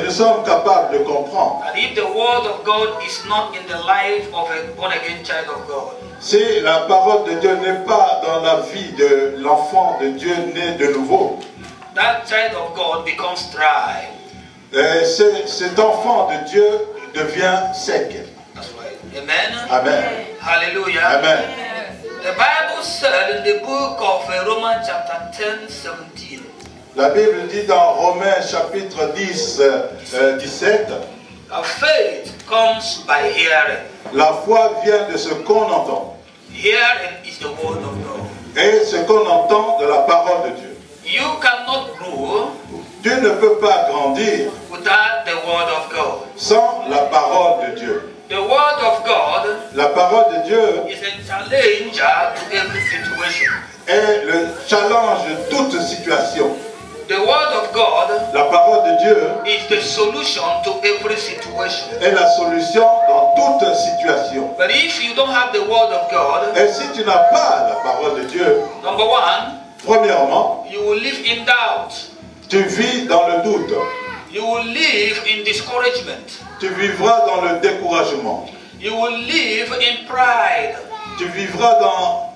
Et nous sommes capables de comprendre. And if the word of God is not in the life of a born-again child of God, si la parole de Dieu n'est pas dans la vie de l'enfant de Dieu né de nouveau, that child of God becomes dry. Cet enfant de Dieu devient sec. That's right. Amen. Amen. Hallelujah. Amen. The Bible said in the book of Romans chapter 10, 17. La Bible dit dans Romains chapitre 10, 17. Faith comes by hearing. La foi vient de ce qu'on entend. Hearing is the word of God. Et ce qu'on entend de la parole de Dieu. You cannot grow. Tu ne peux pas grandir without the word of God. Sans la parole de Dieu. The word of God, la parole de Dieu, is a challenger to every situation. Est le challenge de toute situation. The word of God, la parole de Dieu, is the solution to every situation. Est la solution dans toute situation. But if you don't have the word of God, et si tu n'as pas la parole de Dieu, number one, premièrement, you will live in doubt. Tu vis dans le doute. You will live in discouragement. Tu vivras dans le découragement. You will live in pride. Tu vivras dans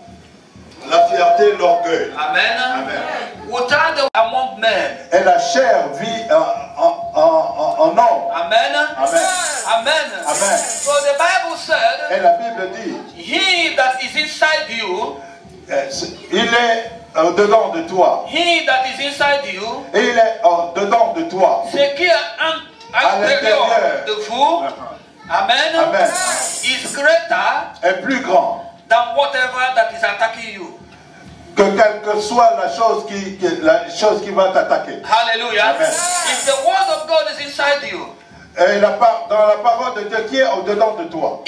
la fierté et l'orgueil. Amen. Amen. Without the among men. Et la chair vit en homme. Amen. Amen. Amen. Amen. So the Bible said, et la Bible dit, he that is inside you, il est dedans de toi. He that is inside you, et il est dedans de toi. Ce qui est à l'intérieur de vous, amen, amen, is greater, est plus grand than whatever that is attacking you. Que quelle que soit la chose qui va t'attaquer. Hallelujah. Amen. If the word of God is inside you, et dans la parole de Dieu qui est au-dedans de toi.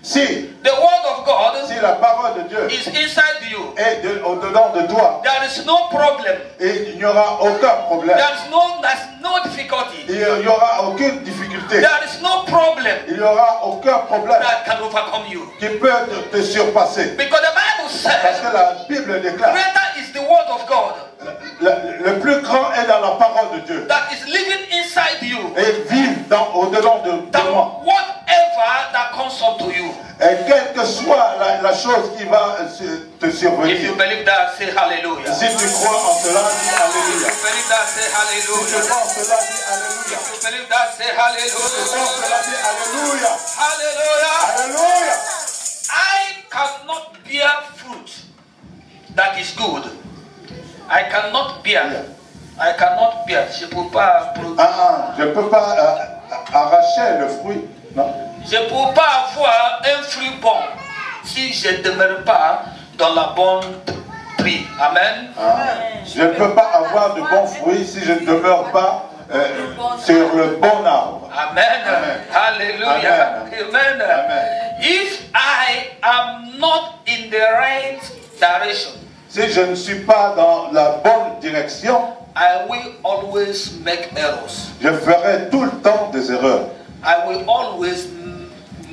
Si the word of God, si la parole de Dieu is inside you, est au-dedans de toi, there is no problem. Et il n'y aura aucun problème. There's no difficulty. Il n'y aura aucune difficulté. There is no problem. Il n'y aura aucun problème that can overcome you. Qui peut te surpasser. Because the Bible says, parce que la Bible déclare, greater is the word of God. Le plus grand est dans la parole de Dieu. That is living inside you. Et vive au-dedans de moi. Whatever that comes unto you. Et quelle que soit la chose qui va te survenir. If you believe that, say hallelujah. Si tu crois en cela, dis alléluia. If you believe that, say hallelujah. Si tu crois en cela, dis alléluia. If you believe that, say hallelujah. Si tu crois en cela, dis alléluia. Hallelujah. Alléluia. I cannot bear fruit that is good. I cannot bear. I cannot bear. Je ne peux pas. Je ne peux pas arracher le fruit. Non. Je ne peux pas avoir un fruit bon si je ne demeure pas dans la bonne prix. Amen. Je ne peux pas avoir de bons fruits si je ne demeure pas sur le bon arbre. Amen. Amen. Hallelujah. Amen. Amen. Amen. If I am not in the right direction, si je ne suis pas dans la bonne direction, I will always make errors. Je ferai tout le temps des erreurs. I will always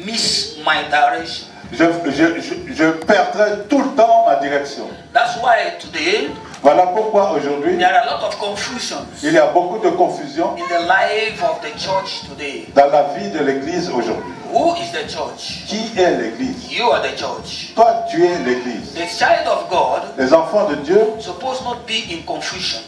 miss my direction. Je perdrai tout le temps ma direction. That's why today, voilà pourquoi aujourd'hui, there are a lot of confusions. Il y a beaucoup de confusion in the life of the church today. Dans la vie de l'Église aujourd'hui. Who is the church? Qui est l'Église? You are the church. Toi, tu es l'Église. The child of God, les enfants de Dieu, supposed not be in confusion.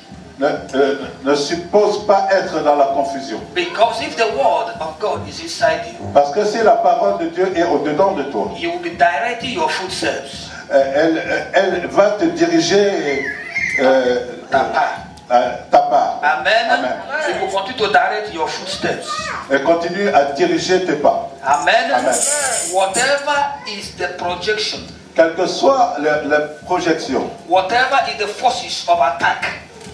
Ne suppose pas être dans la confusion. Because if the word of God is inside you, parce que si la parole de Dieu est au-dedans de toi, He will be directing your footsteps. Elle va te diriger ta part. Amen. Amen. He will continue to direct your footsteps. Elle continue à diriger tes pas. Amen. Amen. Whatever is the projection, quelle que soit la projection, whatever is the forces of attack,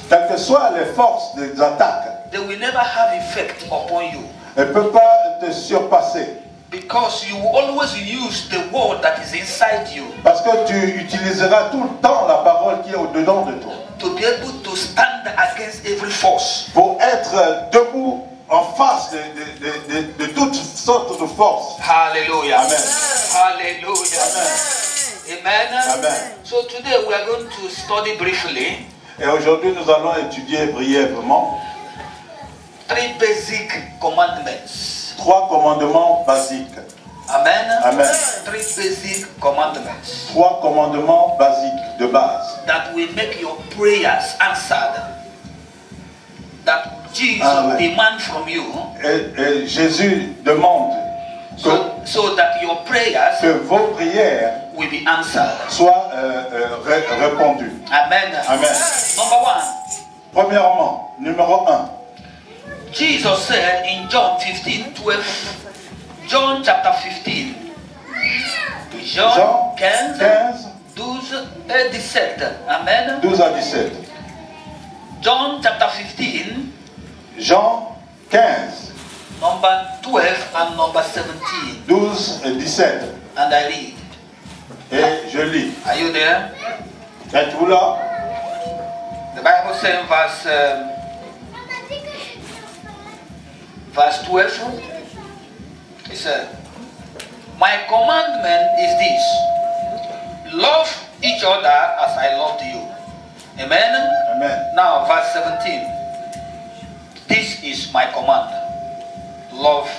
quelles que soient les forces des attaques, they will never have effect upon you. Elle ne peut pas te surpasser. Because you will always use the word that is inside you. Parce que tu utiliseras tout le temps la parole qui est au-dedans de toi. To be able to stand against every force. Pour être debout en face de toutes sortes de forces. Hallelujah. Amen. Hallelujah. Amen. Amen. Amen. So today we are going to study briefly. Et aujourd'hui nous allons étudier brièvement 3 basic commandments. 3 commandements basiques. Amen. Amen. 3 basic commandments. 3 commandements basiques de base. That will make your prayers answered. That Jesus demands from you. Et Jésus demande so that your prayers que vos prières will be answered. Soient répondues. Amen. Amen. Number 1. Premièrement, numéro 1. Jesus said in John 15:12. John chapter 15. Jean 15, 12 et 17. Amen. 12 à 17. John chapter 15. Jean 15. Number 12 and number 17. 12 et 17. And I read. Et je lis. Are you there? Êtes-vous là? The Bible says in verse 12. It said, my commandment is this: love each other as I loved you. Amen? Amen. Now, verse 17. This is my command: love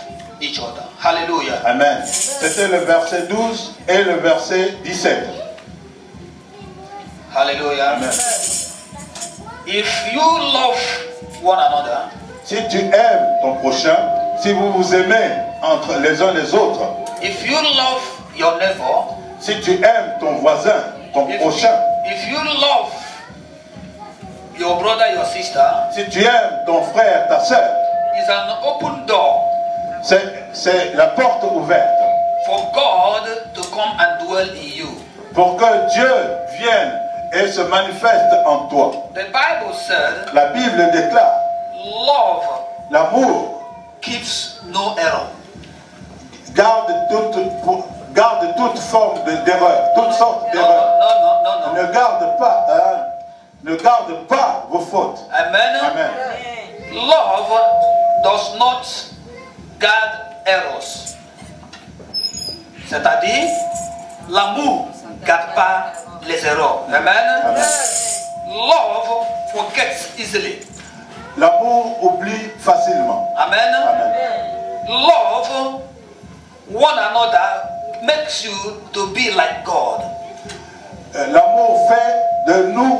each other. Hallelujah. Amen. C'était le verset 12 et le verset 17. Hallelujah. Amen. If you love one another, si tu aimes ton prochain, si vous vous aimez entre les uns les autres, if you love your neighbor, si tu aimes ton voisin, ton prochain, if you love your brother, your sister, si tu aimes ton frère, ta sœur, it's an open door. C'est la porte ouverte. For God to come and dwell in you. Pour que Dieu vienne et se manifeste en toi. The Bible said, la Bible déclare, love, l'amour, keeps no error. Garde toute forme d'erreur, toutes sortes d'erreurs. No. Ne garde pas vos fautes. Amen. Amen. Love does not guard errors. C'est-à-dire, l'amour ne garde pas les erreurs. Amen. Amen. Love forgets easily. L'amour oublie facilement. Amen. Amen. Love one another makes you to be like God. L'amour fait de nous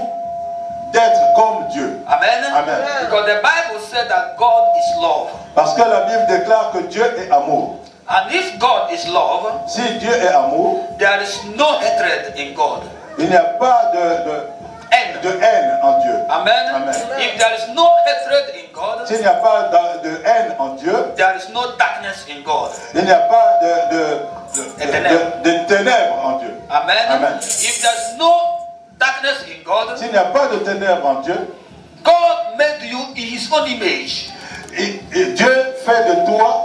d'être comme Dieu. Amen. Amen. Because the Bible said that God is love. Parce que la Bible déclare que Dieu est amour. And if God is love, si Dieu est amour, there is no hatred in God. Il n'y a pas de haine en Dieu. Amen. Amen. If there is no hatred in God, s'il n'y a pas de haine en Dieu, there is no darkness in God. Il n'y a pas de ténèbres en Dieu. Amen. Amen. If there is no darkness in God, s'il n'y a pas de ténèbres en Dieu, God made you in His own image. Et Dieu fait de toi,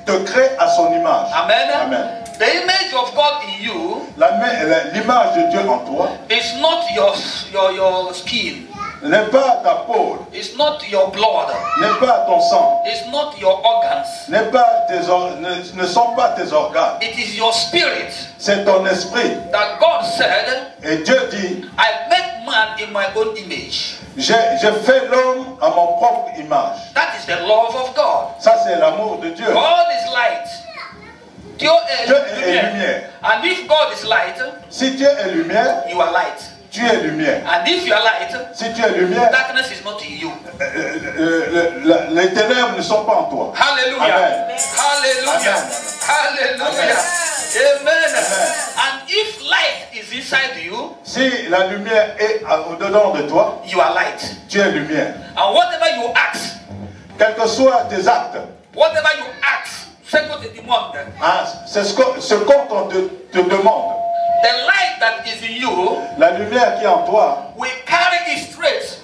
te crée à son image. Amen. Amen. The image of God in you, l'image de Dieu en toi, is not your skin. N'est pas ta peau. It's not your blood. N'est pas ton sang. It's not your organs. Ne sont pas tes organes. It is your spirit. C'est ton esprit. That God said, et Dieu dit, I make man in my own image. J'ai fait l'homme à mon propre image. That is the love of God. Ça c'est l'amour de Dieu. God is light. Dieu est lumière. And if God is light, si Dieu est lumière, you are light. Tu es lumière. And if you are light, si tu es lumière, darkness is not in you. Les ténèbres ne sont pas en toi. Hallelujah. Amen. Hallelujah. Amen. Hallelujah. Amen. Amen. And if light is inside you, si la lumière est au-dedans de toi, you are light. Tu es lumière. And whatever you act, quels que soient tes actes, whatever you act, c'est qu'on te demande. C'est ce qu'on te demande. The light that is in you, la lumière qui est en toi, will carry it straight.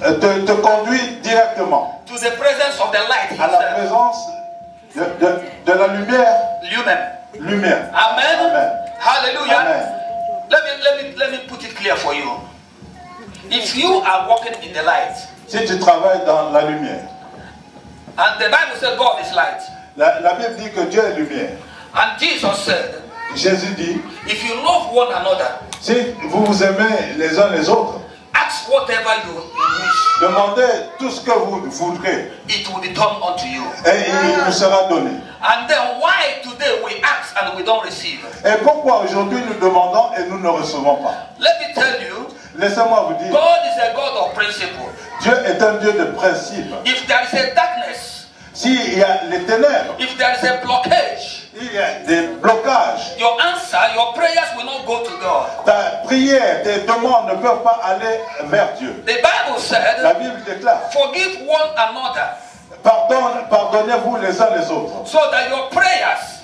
Te conduit directement to the presence of the light à la présence de la lumière lumière. Amen. Amen. Hallelujah. Amen. Let me put it clear for you. If you are walking in the light, si tu travailles dans la lumière, and the Bible says God is light, la Bible dit que Dieu est lumière. And Jesus said, Jésus dit, if you love one another, si vous vous aimez les uns les autres, ask whatever you wish. Demandez tout ce que vous voudrez. It will be done unto you. Et il vous sera donné. And then why today we ask and we don't receive? Et pourquoi aujourd'hui nous demandons et nous ne recevons pas? Let me tell you, Laissez-moi vous dire, God is a God of principle. Dieu est un Dieu de principe. If there is a darkness, S'il y a les ténèbres, if there is a blockage, il y a des blocages, your answer, your prayers will not go to God. ta prière, tes demandes ne peuvent pas aller vers Dieu. The Bible said, La Bible déclare, forgive one another pardonnez-vous les uns les autres. so that your prayers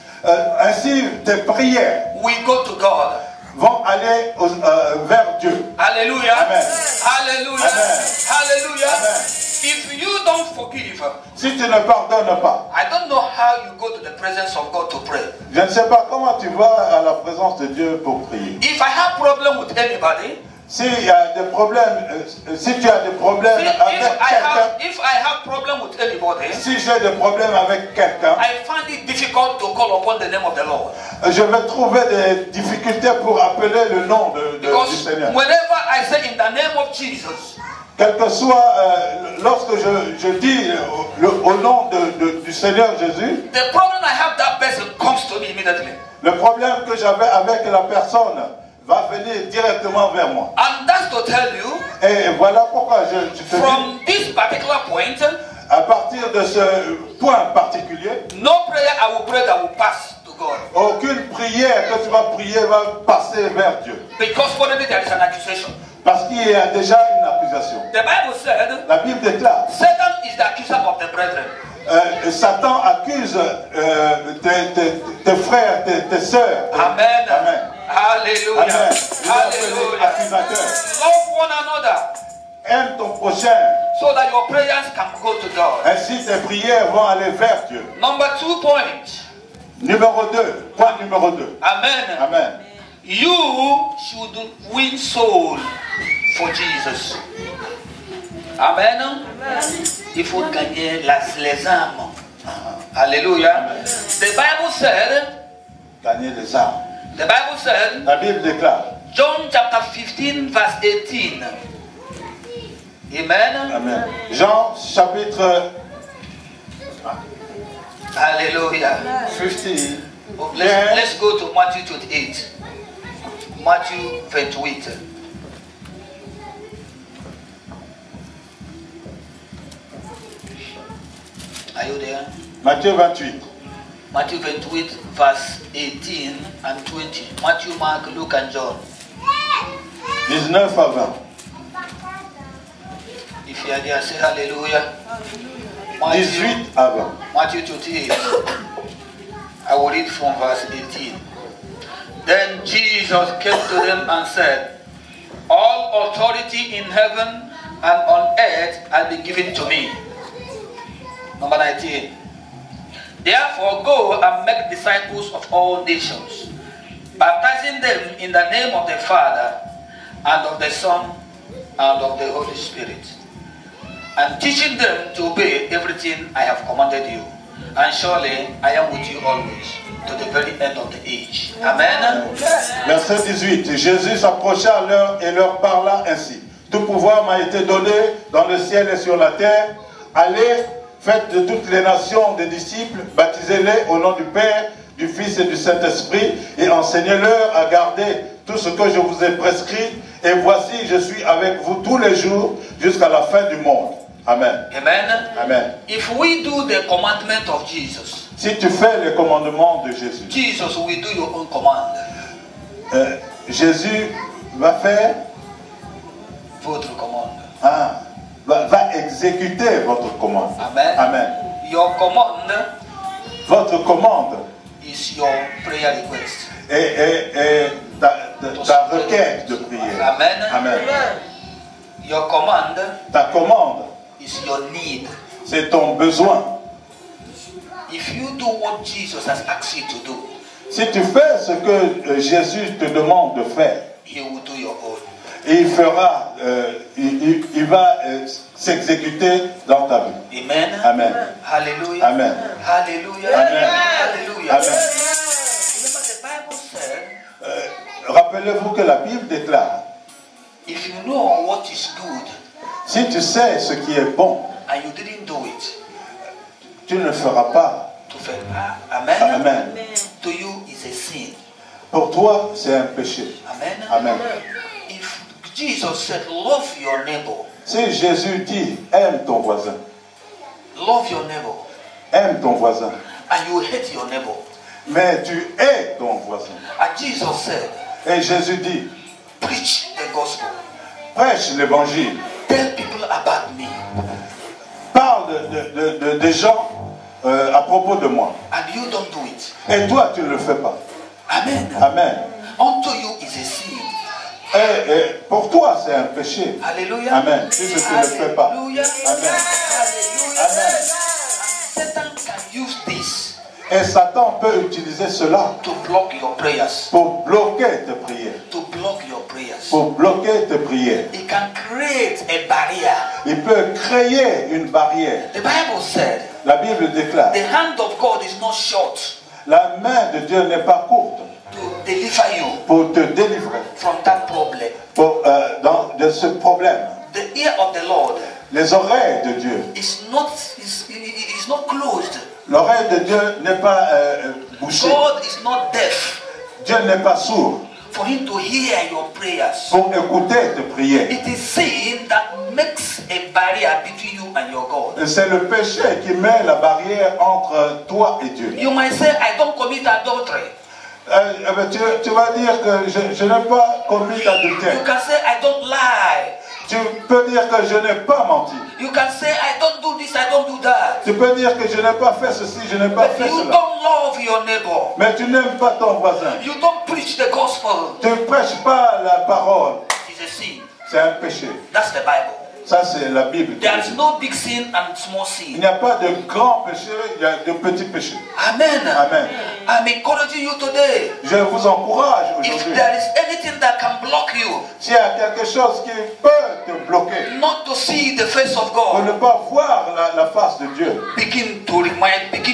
Ainsi, tes prières will go to God. vont aller vers Dieu. Hallelujah. Amen. Hallelujah. Amen. Hallelujah. Amen. If you don't forgive, Si tu ne pardonnes pas, I don't know how you go to the presence of God to pray. je ne sais pas comment tu vas à la présence de Dieu pour prier. If I have problem with anybody, S'il y a des problèmes, si tu as des problèmes avec quelqu'un, if I have problem with anybody, si j'ai des problèmes avec quelqu'un, I find it difficult to call upon the name of the Lord. je vais trouver des difficultés pour appeler le nom du Because Seigneur. whenever I say in the name of Jesus, Quel que soit, lorsque je dis au nom du Seigneur Jésus, the problem I have, that person comes to me immediately. le problème que j'avais avec la personne va venir directement vers moi. And that's to tell you, Et voilà pourquoi je te dis, from this particular point, à partir de ce point particulier, no prayer I will pray that will pass to God. aucune prière que tu vas prier va passer vers Dieu. Because already there is an accusation. Parce qu'il y a déjà une accusation. The Bible said, La Bible déclare, Satan is the accuser of the brethren. Satan accuse tes frères, tes sœurs. Amen. Amen. Hallelujah. Amen. Hallelujah. Accusateur. Love one another Aime ton prochain. so that your prayers can go to God. Ainsi tes prières vont aller vers Dieu. Number 2 point. Numéro 2. Point numéro 2. Amen. Amen. You should win soul for Jesus. Amen. Il faut gagner les âmes. Alléluia. The Bible said, Gagner les âmes. the Bible said, La Bible déclare. John chapter 15 verse 18. Amen. Amen. Jean chapitre Hallelujah. 15. Let's go to Matthew 28. Matthew 28. Are you there? Matthieu 28. Matthew 28 verse 18 and 20. Matthew, Mark, Luke and John. 19 à 20. If you are there, say hallelujah. 18 à 20. Matthew 28. I will read from verse 18. Then Jesus came to them and said, all authority in heaven and on earth has been given to me. Number 19. Therefore go and make disciples of all nations, baptizing them in the name of the Father and of the Son and of the Holy Spirit, and teaching them to obey everything I have commanded you. And surely I am with you always, to the very end of the age. Amen. Verset 18. Jésus s'approcha à leur et leur parla ainsi. Tout pouvoir m'a été donné dans le ciel et sur la terre. Allez, faites de toutes les nations des disciples, baptisez-les au nom du Père, du Fils et du Saint-Esprit, et enseignez-leur à garder tout ce que je vous ai prescrit. Et voici, je suis avec vous tous les jours jusqu'à la fin du monde. Amen. Amen. Amen. If we do the commandment of Jesus, Si tu fais les commandements de Jésus, Jesus will do your own command. Jésus va faire, Votre commande. va exécuter votre commande. Amen. Amen. Your command Votre commande is your prayer request. et ta requête de prière. Amen. Amen. Your command Ta commande, is your need. c'est ton besoin. If you do what Jesus has asked you to do, Si tu fais ce que Jésus te demande de faire, He will do your own. et il fera, il va s'exécuter dans ta vie. Amen. Amen. Hallelujah. Amen. Hallelujah. Amen. Hallelujah. Amen. Remember the Bible said, Rappelez-vous que la Bible déclare, if you know what is good, Si tu sais ce qui est bon, and you didn't do it, tu ne le feras pas. to fail. Amen. Amen. To you is a sin. Pour toi, c'est un péché. Amen. Amen. If Jesus said, love your neighbor, Si Jésus dit, aime ton voisin, love your neighbor, aime ton voisin, and you hate your neighbor, mais tu hais ton voisin. and Jesus said, Et Jésus dit, preach the gospel, prêche l'évangile, tell people about me, parle des gens à propos de moi. and you don't do it. Et toi, tu ne le fais pas. Amen. Amen. Unto you is a sin. Et pour toi, c'est un péché. Hallelujah. Amen. Si tu ne le fais pas. Hallelujah. Amen. Hallelujah. Amen. Satan can use this Et Satan peut utiliser cela to block your prayers. pour bloquer tes prières. To block your prayers. Pour bloquer tes prières. It can create a barrier. Il peut créer une barrière. The Bible said, La Bible déclare, the hand of God is not short la main de Dieu n'est pas courte to deliver you pour te délivrer from that problem. de ce problème. The ear of the Lord Les oreilles de Dieu, is not closed. l'oreille de Dieu n'est pas bouchée. God is not deaf Dieu n'est pas sourd for him to hear your prayers. pour écouter tes prières. It is sin that makes a barrier between you and your God. C'est le péché qui met la barrière entre toi et Dieu. You might say, I don't commit adultery. Tu vas dire que je n'ai pas commis You d'adultère. can say, I don't lie. Tu peux dire que je n'ai pas menti. You can say, I don't do this, I don't do that. Tu peux dire que je n'ai pas fait ceci, je n'ai pas But fait you cela. don't love your neighbor. Mais tu n'aimes pas ton voisin. You don't preach the gospel. Tu ne prêches pas la parole. It's a sin. C'est un péché. That's the Bible. Ça, c'est la Bible. There is no big sin and small Il sin. n'y a pas de grands péchés, il y a de petits péchés. Amen. Amen. I'm encouraging you today. Je vous encourage If aujourd'hui. there is anything that can block you, S'il y a quelque chose qui peut te bloquer, not to see the face of pour God, ne pas voir la face de Dieu, begin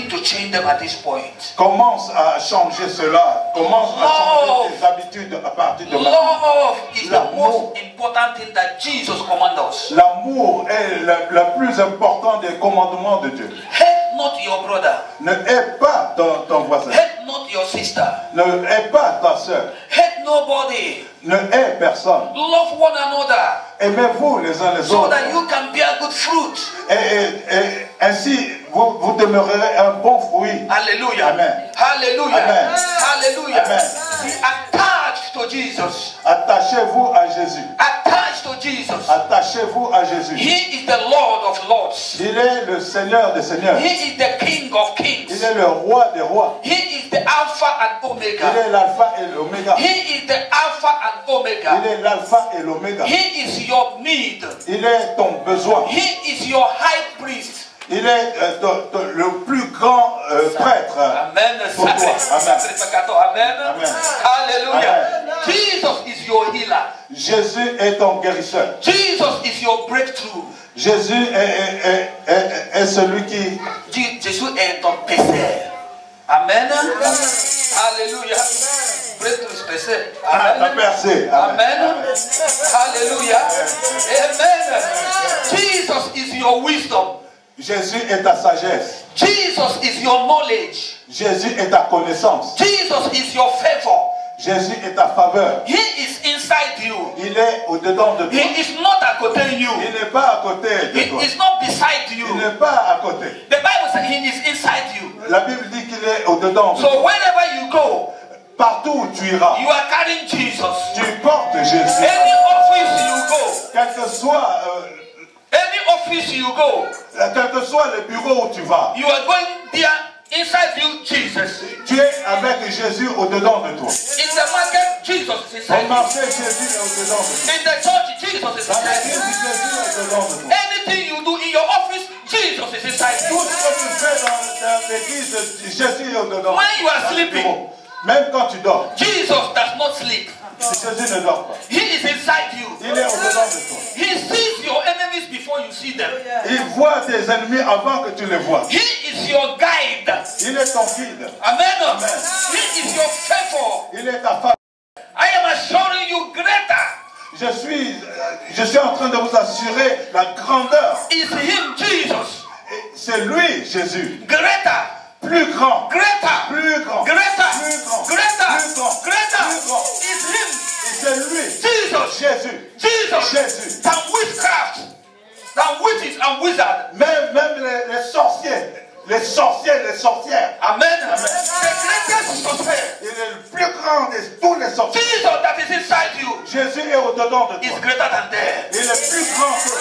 to change them at this point. commence à changer cela. Commence à changer tes habitudes à partir de maintenant. Love is the L'amour. most important thing that Jesus commands us. L'amour est la plus importante des commandements de Dieu. Hate not your brother. Ne hais pas ton voisin. Hate not your sister. Ne hais pas ta soeur. Hate nobody. Ne hais personne. Love one another Aimez-vous les uns les so autres. that you can bear good fruit. Et ainsi, vous demeurerez un bon fruit. Hallelujah. Amen. Hallelujah. Amen. Hallelujah. Amen. Be attached to Jesus. Attachez-vous à Jésus. Attached to Jesus. Attachez-vous à Jésus. He is the Lord of Lords. Il est le Seigneur des Seigneurs. He is the King of Il Kings. est le roi des rois. He is the Alpha and Il Omega. est l'alpha et l'oméga. He is the Alpha and Il Omega. est l'alpha et l'oméga. He is your need. Il est ton besoin. He is your high priest. Il est le plus grand prêtre Amen. pour toi. Amen. Amen. Amen. Hallelujah. Amen. Jesus is your healer. Jésus est ton guérisseur. Jesus is your breakthrough. Jésus est celui qui... Jésus est ton péché. Amen. Hallelujah. Breakthrough is péché. a Amen. percé. Amen. Hallelujah. Amen. Jesus is your wisdom. Jésus est ta sagesse. Jesus is your knowledge. Jésus est ta connaissance. Jesus is your favor. Jésus est ta faveur. He is inside you. Il est au-dedans de toi. He is not à côté de you. Il n'est pas à côté de He toi. is not beside you. Il n'est pas à côté. The Bible says he is inside you. La Bible dit qu'il est au-dedans de toi. So wherever you go, Partout où tu iras, you are carrying Jesus. tu portes Jésus. Any office you go, Quel que soit quel que soit le bureau où tu vas, you are going there inside you, Jesus. tu es avec Jésus au-dedans de toi. In the market, Jesus is Au inside you. marché, Jésus est au-dedans de toi. In the church, Jesus is Dans inside l'église, you. Jésus est au-dedans de toi. Anything you do in your office, Jesus is inside Tout you. ce que tu fais dans l'église, Jésus est au-dedans. When you are Dans le sleeping, bureau. Même quand tu dors, Jesus does not sleep. Jésus ne dort pas. He is inside you. Il est au-dedans de toi. He sees your enemies before you see them. Il voit tes ennemis avant que tu les vois. He is your guide. Il est ton guide. Amen. Amen. He is your favor. Il est ta femme. I am assuring you greater je suis en train de vous assurer la grandeur. It's him, Jesus. C'est lui, Jésus. Greater. Plus grand. Greater. Plus grand. Greater. Plus grand. Greater. Plus grand. Greater. Plus grand. It's him. Et c'est lui. Jesus. Jésus. Jesus. Jésus. Than witchcraft. Than witches and wizards. Même les sorciers. Les sorciers, les sorcières. Amen. Amen. The greatest sorcerer. Il est le plus grand de tous les sorciers. Jesus that is inside you Jésus est au-dedans de is toi. greater than them. Il est plus grand que.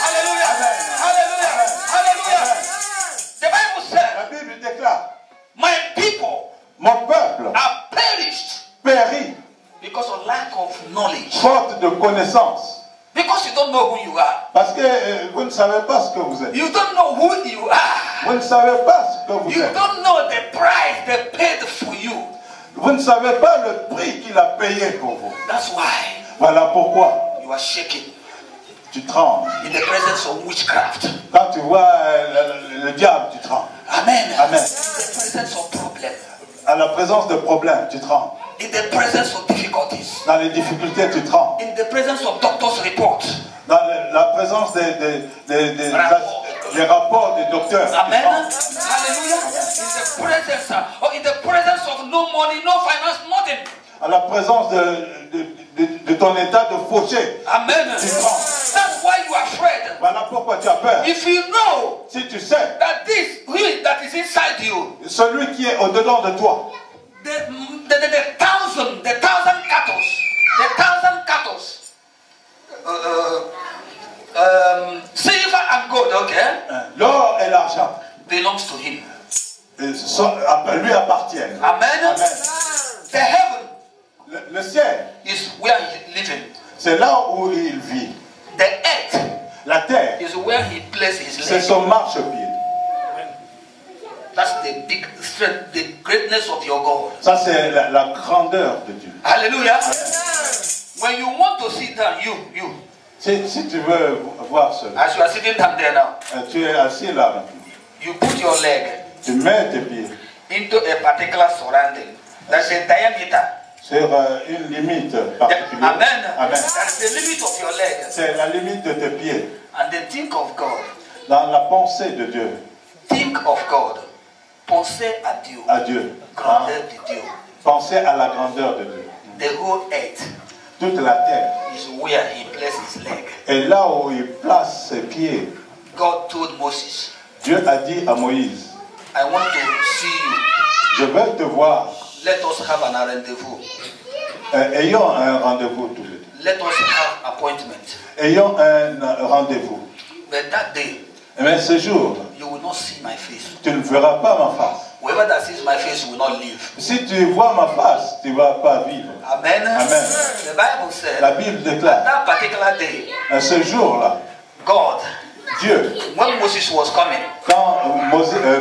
Hallelujah. Amen. Hallelujah. Amen. Hallelujah. Amen. The Bible said, La Bible déclare, my people mon peuple are perished périt because of lack of knowledge. faute de connaissance. Because you don't know who you are. Parce que vous ne savez pas ce que vous êtes. You don't know who you are. Vous ne savez pas ce que vous You êtes. don't know the price they paid for you. Vous ne savez pas le prix qu'il a payé pour vous. That's why Voilà pourquoi you are shaking tu trembles. in the presence of witchcraft. Quand tu vois le diable, tu trembles. Amen. Amen. In the presence of problems. À la présence de problèmes, tu trembles. In the presence of difficulties. Dans les difficultés, tu trembles. In the presence of doctor's reports. Dans la présence des rapports des docteurs. tu Amen. trembles. Hallelujah. In the presence of no money, no finance, nothing. À la présence de ton état de fauché. Amen. Tu trembles. That's why you are afraid. Voilà pourquoi tu as peur. If you know Si tu sais, that he that is inside you, celui qui est au-dedans de toi, the thousand cattle, silver and gold, okay, l'or et l'argent belongs to him. lui appartiennent. Amen. Amen. The heaven Le ciel, is where he living. c'est là où il vit. The earth La terre, is where he places his c'est leg. son marchepied. That's the big strength, the greatness of your God. Ça, c'est la grandeur de Dieu. Hallelujah. When you want to sit down, you, Si tu veux voir cela, as you are sitting down there now, tu es assis là maintenant. you put your leg Tu mets tes pieds into a particular surrounding. That's a diameter. sur une limite particulière. Amen. Amen. That's the limit of your leg. C'est la limite de tes pieds. And then think of God. Dans la pensée de Dieu, Think of God. Pensez à Dieu. à Dieu. Grandeur de Dieu. Pensez à la grandeur de Dieu. The whole earth Toute la terre. is where he places his leg. Et là où il place ses pieds, God told Moses, Dieu a dit à Moïse, I want to see you. je veux te voir. Let us have an rendezvous. Ayons un rendez-vous tous les deux. Let us have appointment. Ayons un rendez-vous. But that day, Mais ce jour, you will not see my face. tu ne verras pas ma face. Whoever that sees my face will not live. Si tu vois ma face, tu ne vas pas vivre. Amen. Amen. The Bible said, La Bible at déclare, that particular day, à ce jour-là, God, Dieu, when Moses was coming, quand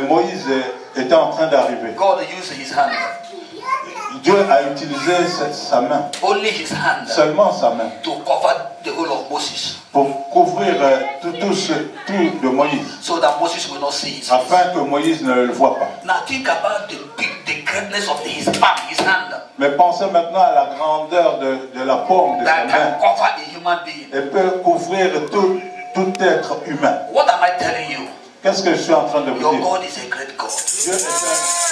Moïse était en train d'arriver, God used his hand. Dieu a utilisé sa main, Only his hand seulement sa main, to cover the whole of Moses, pour couvrir tout de Moïse, so that Moses will not see his face. afin que Moïse ne le voie pas. Now think about the greatness of his palm, his hand, Mais pensez maintenant à la grandeur de la paume de sa that can main. cover a human being. Elle peut couvrir tout être humain. What am I telling you? Qu'est-ce que je suis en train de vous Your dire? God is a great God. Dieu est un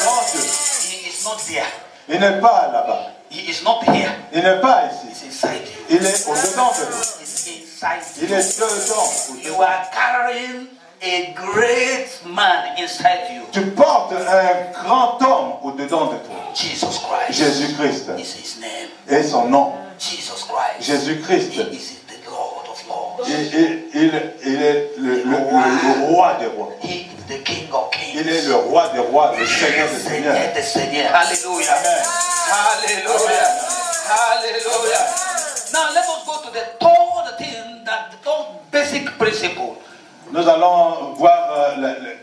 grand Dieu. He is not there. Il n'est pas là-bas. He is not here. Il n'est pas He's ici. inside you. Il est au-dedans de nous. He's inside Il you. est dedans. You are carrying a great man inside you. Tu portes un grand homme au-dedans de toi. Jesus Christ Jésus-Christ. is his name. Et son nom. Jesus Christ. Jésus-Christ. He is the Lord of Lords. Il est le roi des rois. He is the King of Kings. Il est le roi des rois, le Seigneur des seigneurs. Seigneur des seigneurs. Hallelujah. Amen. Hallelujah. Hallelujah. Now let us go to the third thing, that the third basic principle. Nous allons voir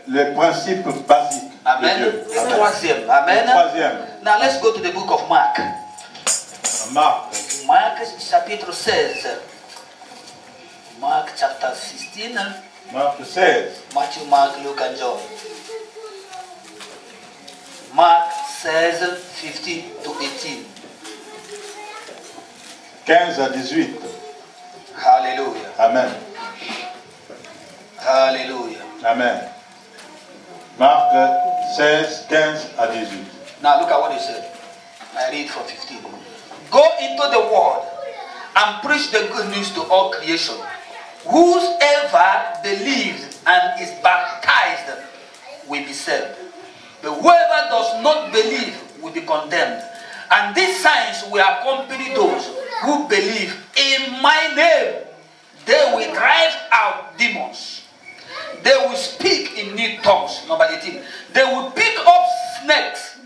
les principes basiques de Amen. Dieu. The Amen. troisième. Amen. Le troisième, Now let's go to the book of Mark. Marc, Mark chapitre 16. Mark chapter 16. Marc 16. Matthew, Mark, Luke and John. Mark 16, 15 to 18. 15 à 18. Amen. Hallelujah. Amen. Marc 16, 15 à 18. Now look at what he said. I read from 15. Go into the world and preach the good news to all creation. Whosoever believes and is baptized will be saved. But whoever does not believe will be condemned. And these signs will accompany those who believe in my name. They will drive out demons. They will speak in new tongues. Number 18. They will pick up snakes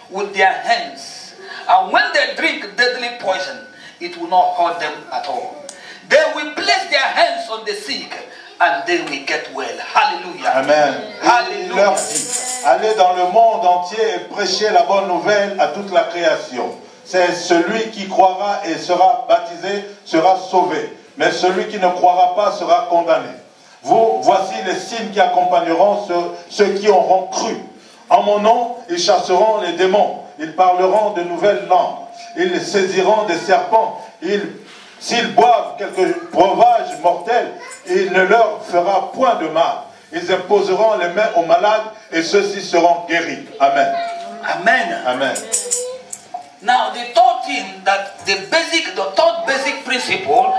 with their hands. And when they drink deadly poison, it will not hurt them at all. They will place their hands on the sick and they will get well. Hallelujah. Amen. Hallelujah. Allez dans le monde entier et prêchez la bonne nouvelle à toute la création. C'est celui qui croira et sera baptisé sera sauvé. Mais celui qui ne croira pas sera condamné. Voici les signes qui accompagneront ceux qui auront cru. En mon nom, ils chasseront les démons. Ils parleront de nouvelles langues. Ils saisiront des serpents. S'ils boivent quelque breuvage mortel, il ne leur fera point de mal. Ils imposeront les mains aux malades et ceux-ci seront guéris. Amen. Amen. Amen. Now the third thing that the third basic principle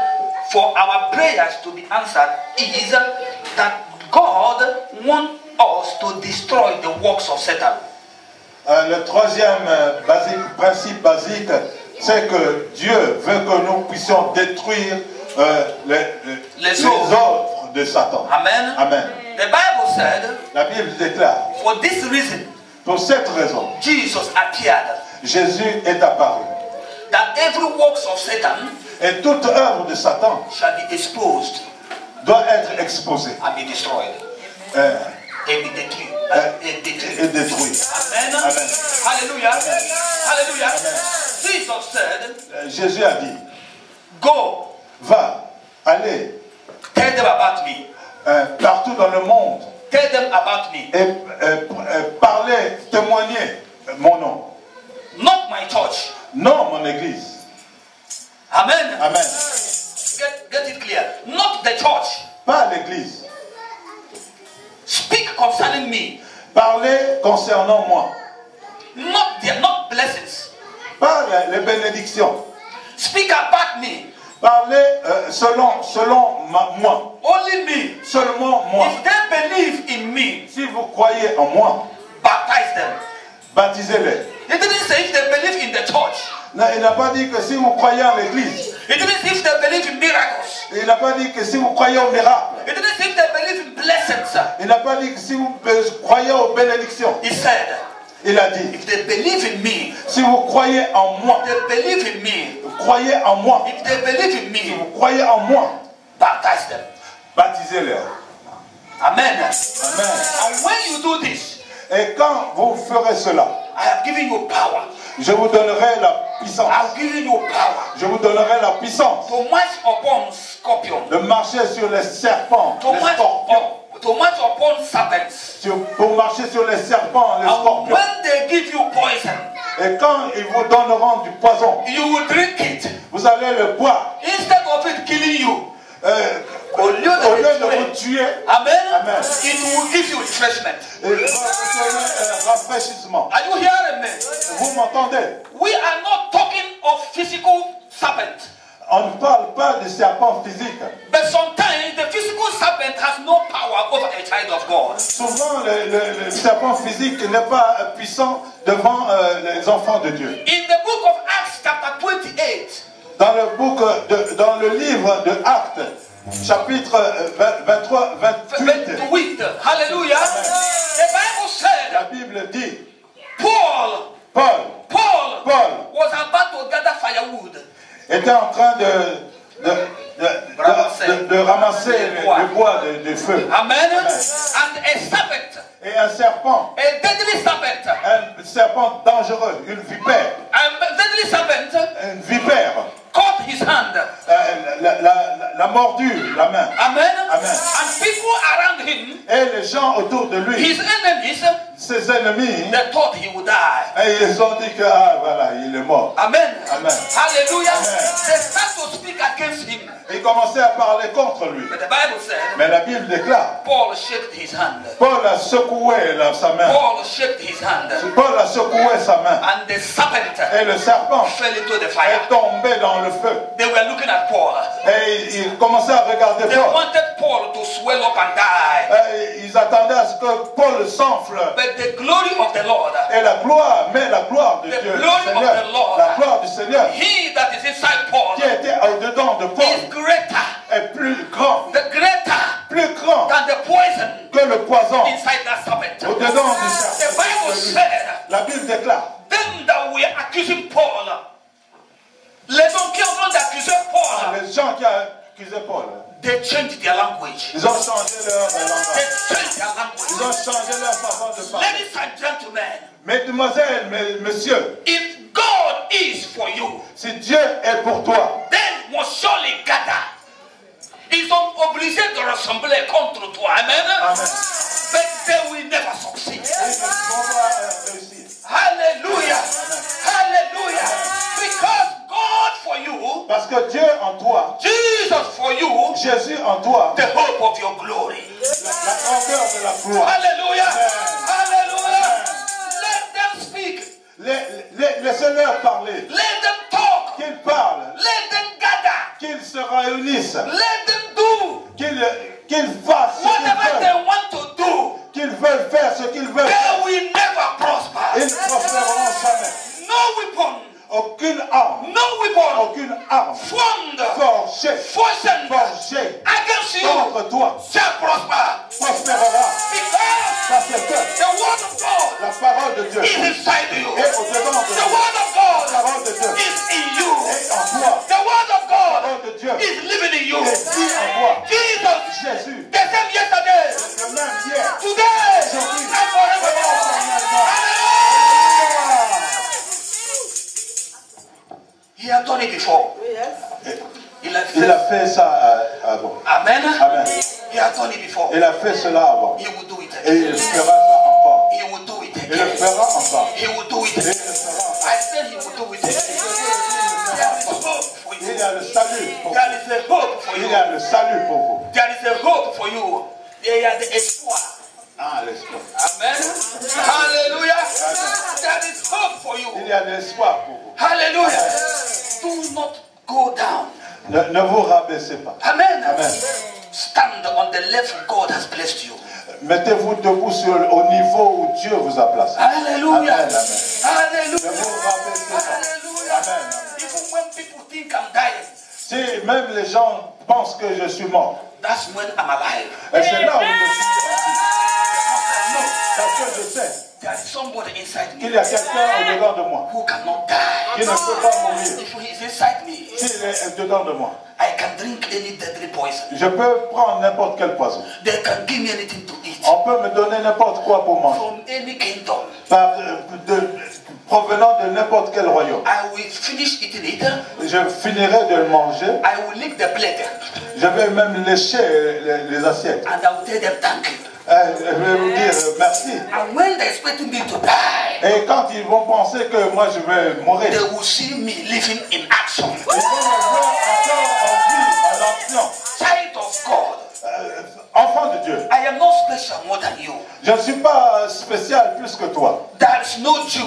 for our prayers to be answered is that God wants us to destroy the works of Satan. Le troisième principe basique, c'est que Dieu veut que nous puissions détruire les œuvres de Satan. Amen. Amen. The Bible said, La Bible déclare, for this reason, pour cette raison, Jesus appeared, Jésus est apparu. that every works of Satan Et toute œuvre de Satan shall be exposed doit être exposée and be destroyed. et And be détruit. détruite. Amen. Amen. Hallelujah. Amen. Hallelujah. Amen. Jesus said, Jésus a dit, go, va, allez, tell them about me. partout dans le monde Tell them about me. et parler, témoigner mon nom. Not my church. Non, mon église. Amen. Amen. Get it clear. Not the church. Pas l'église. Speak concerning me. Parler concernant moi. Not blessings. Pas les bénédictions. Speak about me. Parler selon moi. Only me. Seulement moi. If they believe in me, Si vous croyez en moi, baptize them. baptisez-les. It didn't say if they believe in the church. Non, il n'a pas dit que si vous croyez en l'église. It didn't say if they believe in miracles. Il n'a pas dit que si vous croyez au miracle. It didn't say if they believe in blessings. Il n'a pas dit que si vous croyez aux bénédictions. He said, Il a dit, if they believe in me, si vous croyez en moi, they believe in me. vous croyez en moi, If they believe in si vous me, croyez en moi, baptize them. baptisez-les. Amen. Amen. And when you do this, Et quand vous ferez cela, I have given you power. je vous donnerai la puissance. I have given you power Je vous donnerai la puissance to march upon scorpions, de marcher sur les serpents, to les march scorpions. upon serpents. Pour marcher sur les serpents, les And scorpions. when they give you poison, Et quand ils vous donneront du poison, you will drink it. vous allez le boire. Instead of it killing you, Au lieu de vous tuer, amen, Amen. it will give you refreshment. il va vous donner un rafraîchissement. Are you hearing me? Vous m'entendez? We are not talking of physical serpent. On ne parle pas de serpents physiques. But sometimes the physical serpent has no power over a child of God. Souvent, le serpent physique n'est pas puissant devant les enfants de Dieu. In the book of Acts chapter 28, Dans le livre de Actes, chapitre 23, 28, hallelujah, the Bible la said Bible dit, Paul Paul was about to gather firewood. était en train de ramasser le bois de feu. Amen. And a serpent, Et un serpent, a deadly serpent, un serpent dangereux, une vipère, une caught his hand. l'a mordu, la main. Amen. Amen. And people around him, Et les gens autour de lui, his enemies, ses ennemis, they thought he would die. et ils ont dit que, ah voilà, il est mort. Amen. Amen. Hallelujah. Amen. They start to speak against him. Ils commençaient à parler contre lui. But the Bible said, Mais la Bible déclare, Paul shook his hand. Paul a secoué sa main. Paul shook his hand. Paul a secoué sa main. And the serpent Et le serpent fell into the fire. est tombé dans le feu. They were looking at Paul. Et ils commençaient à regarder They Paul. wanted Paul to swell up and die. Et ils attendaient à ce que Paul s'enfle. But the glory of the Lord, Et la gloire, mais la gloire de The Dieu, glory du Seigneur, of the Lord. la gloire du Seigneur, he that is inside Paul, qui était au-dedans de is Paul, greater, est plus grand plus grand than the poison que le poison inside that serpent. au-dedans du The Bible serpent. said, La Bible déclare, them that were accusing Paul, les hommes qui ont accusé Paul, les gens qui accusaient Paul, they changed their language. ils ont changé leur langage. They changed their Ils ont language. changé leur façon de parler. Ladies and gentlemen, Mesdemoiselles, messieurs, if God is for you, si Dieu est pour toi, then must surely gather. Ils sont obligés de rassembler contre toi. Amen. Amen. But they will never succeed. Ils ne vont pas réussir. Hallelujah. Hallelujah. Because God for you, Parce que Dieu en toi, Jesus for you, Jésus en toi, the hope of your glory. la grandeur de la gloire. Hallelujah. Amen. Hallelujah. Let them speak. Laissez-leur parler. Let them talk. Qu'ils parlent, Let them gather. qu'ils se réunissent, Let them do qu'ils fassent whatever they want to do. qu'ils veulent faire ce qu'ils veulent. They will never prosper. Ils ne prospéreront jamais. No weapon. Aucune arme, No weapon. aucune arme Formed. forgée Forged against you contre toi shall prosper. prospérera. Because Parce que the word of God la parole de Dieu is inside you. est au-dedans de The toi. word of La God parole de Dieu is in you. est en toi. The word of La God parole de Dieu is living in you. est vie en toi. Jesus, Jésus, the same yesterday, le même hier. today, and forevermore. Hallelujah. He had done it before. Il a Il a fait ça avant. Amen. Amen. He had done it before. Il a fait cela avant. He will do it Et again. il fera ça encore. He will do it Il le again. fera encore. He will do it Et il le again. fera encore. I said he will do it again. There is hope for you. Il y a le salut pour vous. There is a hope for Il you. y a le salut pour vous. There is a hope for you. There is the espoir. Ah, l'espoir. Amen. Hallelujah. There is hope for Il you. y a l'espoir pour vous. Hallelujah. Do not go down. Ne vous rabaissez pas. Amen. Amen. Stand on the level God has placed you. Mettez-vous debout au niveau où Dieu vous a placé. Hallelujah. Amen, amen. Hallelujah. Ne vous rabaissez pas. Hallelujah. Amen. Even when people think I'm dying, Si même les gens pensent que je suis mort, that's when I'm alive. et c'est là où je suis en No, vie. Parce que je sais there is somebody inside me qu'il y a quelqu'un au-dedans de moi who cannot die. qui ne peut pas mourir. If he is inside me, S'il est dedans de moi, I can drink any deadly poison. je peux prendre n'importe quel poison. They can give me anything to eat On peut me donner n'importe quoi pour manger. from any kingdom. Provenant de n'importe quel royaume. I will finish eating it. Je finirai de le manger. I will lick the plate Je vais même lécher les assiettes. and I will tell them thank you. Je vais vous dire merci. And when they expect me to die, Et quand ils vont penser que moi je vais mourir, they will see me living in action. ils vont me voir encore en vie, en action. Child of God, Enfant de Dieu. I am not special more than you. Je ne suis pas spécial plus que toi. There is no Jew.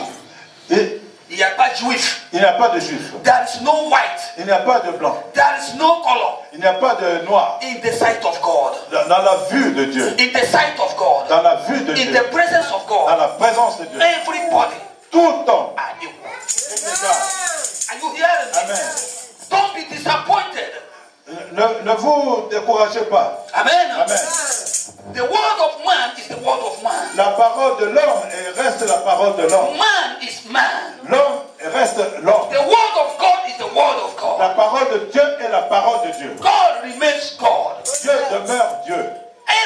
Et Il n'y a pas juif. il n'y a pas de juif. There is no white. Il n'y a pas de blanc. There is no color Il n'y a pas de noir. in the sight of God. Dans la vue de Dieu. In the sight of God. Dans la vue de In Dieu. the presence of Dans God. la présence de Dieu. Everybody Tout homme are equal. est égal. Are you hearing me? Amen. Don't be disappointed. Ne vous découragez pas. Amen. Amen. The word of man is the word of man. La parole de l'homme reste la parole de l'homme. Man is man. L'homme reste l'homme. The word of God is the word of La God. parole de Dieu est la parole de Dieu. God remains God. Dieu demeure Dieu.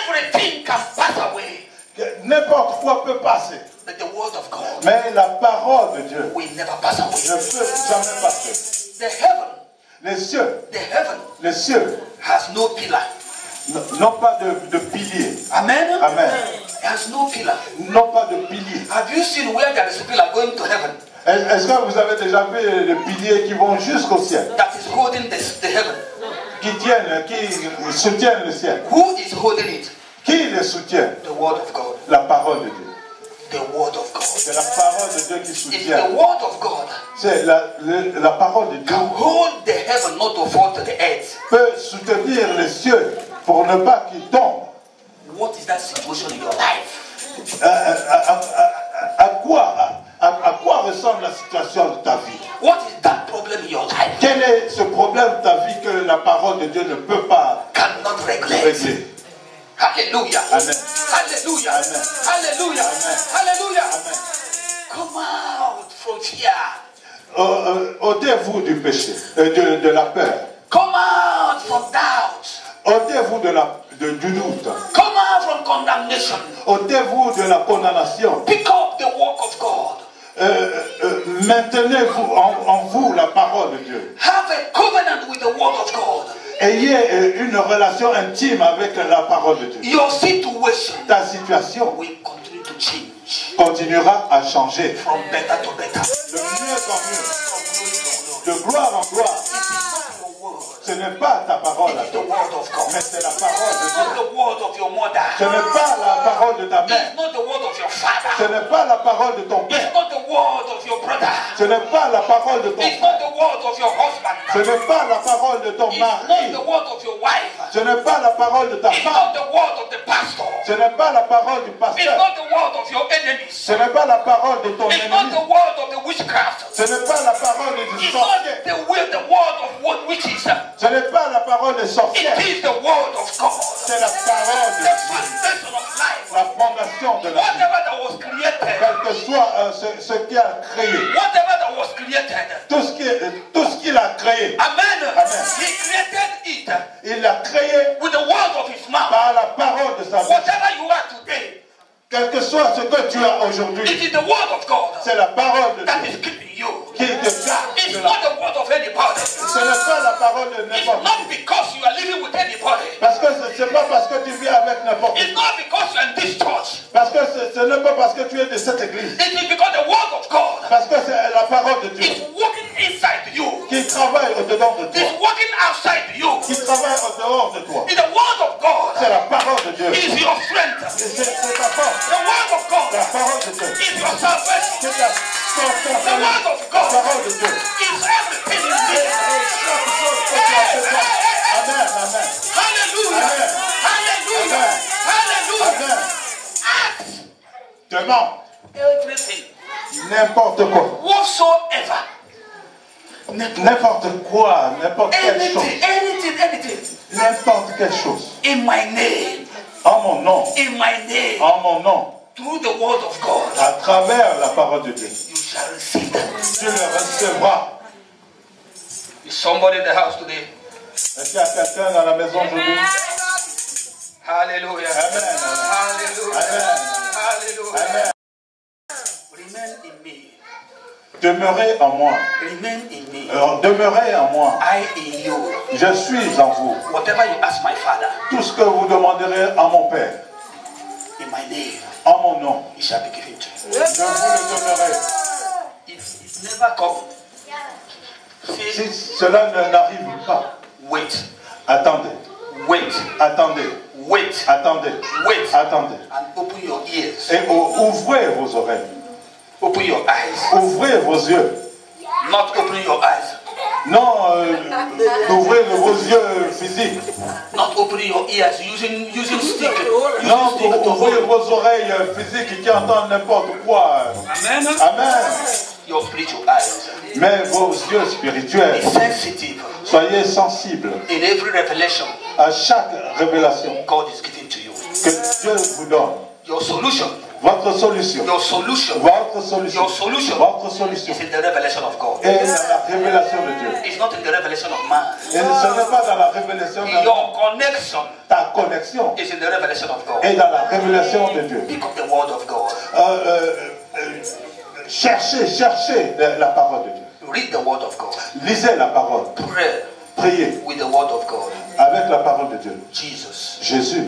Everything can pass away, N'importe quoi peut passer. but the word of God Mais la parole de Dieu will never pass ne away. peut jamais passer. The heaven, Les cieux has no pillar. n'ont pas de pilier. Amen. Amen. It has no pillar. n'ont pas de pilier. Have you seen where there is a pillar going to heaven? Est-ce que vous avez déjà vu les piliers qui vont jusqu'au ciel? That is holding the heaven. Qui soutiennent le ciel? Who is holding it? Qui les soutient? The word of God. La parole de Dieu. The word of God. C'est la parole de Dieu qui It's soutient. the word of God. C'est la parole de Dieu Can hold the heaven not to fall to the earth. peut soutenir les cieux pour ne pas qu'ils tombent. What is that situation in your life? À quoi ressemble la situation de ta vie? What is that problem in your life? Quel est ce problème de ta vie que la parole de Dieu ne peut pas Cannot regulate. régler? Hallelujah. Amen. Hallelujah. Amen. Hallelujah. Amen. Hallelujah. Amen. Come out from fear. Ôtez-vous du péché, de la peur. Come out from doubt. Ôtez-vous du doute. Come out from condemnation. Ôtez-vous de la condamnation. Pick up the work of God. Maintenez-vous en vous la parole de Dieu. Have a covenant with the word of God. Ayez une relation intime avec la parole de Dieu. Your situation Ta situation will continue to change continuera à changer from better to better. de mieux en mieux, From glory to glory. de gloire en gloire. It is not your word. Ce n'est pas ta parole, It is the word of God. mais c'est la parole de It's not Dieu. the word of your mother. Ce n'est pas la parole de ta mère. It's not the word of your Ce father. n'est pas la parole de ton It's père. not the word of your brother. Ce n'est pas la parole de ton It's frère. not the word of your husband. Ce n'est pas la parole de ton It's not mari. the word of your wife. Ce n'est pas la parole de ta It's not femme. the word of the pastor. Ce n'est pas la parole du It's pasteur. not the word of your enemies. Ce n'est pas la parole de ton It's not ennemi. the word of the witchcraft. Ce n'est pas la parole des It's not sorciers. the word of what witches. Ce n'est pas la parole des sorciers. It is the word of God. C'est la parole de The Dieu. foundation of life. La fondation de la vie. Whatever that was created. Quel que soit ce qu'il a créé. Whatever that was created. Tout ce qu'il a créé. Amen. Amen. He created it Il l'a créé with the word of his mouth. par la parole de sa vie. Whatever you are today, Quel que soit ce que tu as it aujourd'hui. is the word of God C'est la parole de that Dieu is keeping you. qui te garde It's de not la... the word of anybody. Ce n'est pas la parole de It's n'importe not qui. because you are living with anybody. Parce que ce n'est pas parce que tu vis avec n'importe It's qui. not because you are in this church. Parce que ce n'est pas parce que tu es de cette église. It is because the word of God Parce que c'est la parole de Dieu is working inside you. qui travaille au-dedans de toi. It's working outside you. Qui travaille au dehors de toi. The word of God C'est la parole de Dieu. is your strength. C'est ta force. The word of La God parole de Dieu. is your salvation. C'est ta The word la of God parole de Dieu. is everything in me. Chaque chose que tu as besoin. Amen, amen. Hallelujah. Amen. Hallelujah. Hallelujah. Amen. Ask Demande everything. n'importe quoi. Whatsoever. N'importe quoi, n'importe quelle chose. Anything. N'importe quelle chose. In my name. En mon nom. In my name. En mon nom. Through the word of God. À travers la parole de Dieu. You shall receive that. Tu le recevras. Is somebody in the house today? Est-ce qu'il y a quelqu'un dans la maison aujourd'hui? Hallelujah. Amen. Hallelujah. Amen. Hallelujah. Amen. Remain in me. Demeurez en moi. Remain in me. Demeurez en moi. I in you. Je suis en vous. Whatever you ask my Father Tout ce que vous demanderez à mon Père, in my name, en mon nom, it shall be given to you. je vous le donnerai. If it never comes, Si say, cela n'arrive pas, wait, attendez, wait, attendez, wait, attendez, wait, attendez. and open your ears, Et ouvrez vos oreilles, open your eyes, ouvrez vos yeux. not open your eyes, Non, ouvrez vos yeux physiques. not opening your ears using stick. Non, Using stick to ouvrez hold. vos oreilles physiques qui entendent n'importe quoi. Amen. Amen. Your spiritual eyes. Mais vos yeux spirituels, Be sensitive soyez sensibles in every revelation à chaque révélation God is giving to you. que Dieu vous donne. Your solution, Votre solution, your solution, votre solution, your solution votre solution is in the revelation of God. est dans la révélation de Dieu. It's not in the revelation of man. Et ce n'est pas dans la révélation de Your connection ta connexion, is in the revelation of God. est dans la révélation de Dieu. Pick up the word of God. Cherchez la parole de Dieu. Read the word of God. Lisez la parole. Pray Priez with the word of God. avec la parole de Dieu. Jesus. Jésus